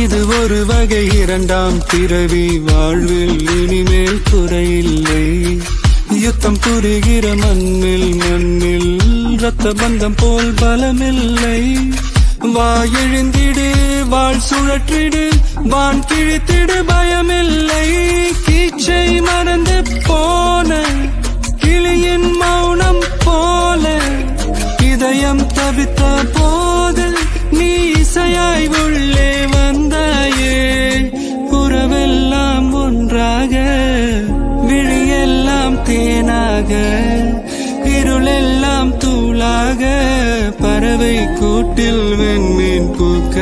இது ஒரு வகை இரண்டாம் பிறவி வாழ்வில் இனிமேல் குறையில்லை. யுத்தம் புரிகிற மண்ணில் ரத்த பந்தம் போல் பலமில்லை. வா எழுந்திடு வாழ் சுழற்றிடு வான் கிழித்திடு பயமில்லை. கீச்சை மறந்து போன கிளியின் மௌனம் போல இதயம் தவித்த போது நீ இசையாய் உள்ளே வந்தாயே. உறவெல்லாம் ஒன்றாக விழியெல்லாம் தேனாக இருளெல்லாம் தூளாக பறவை கூட்டில் வெண்மீன் பூக்க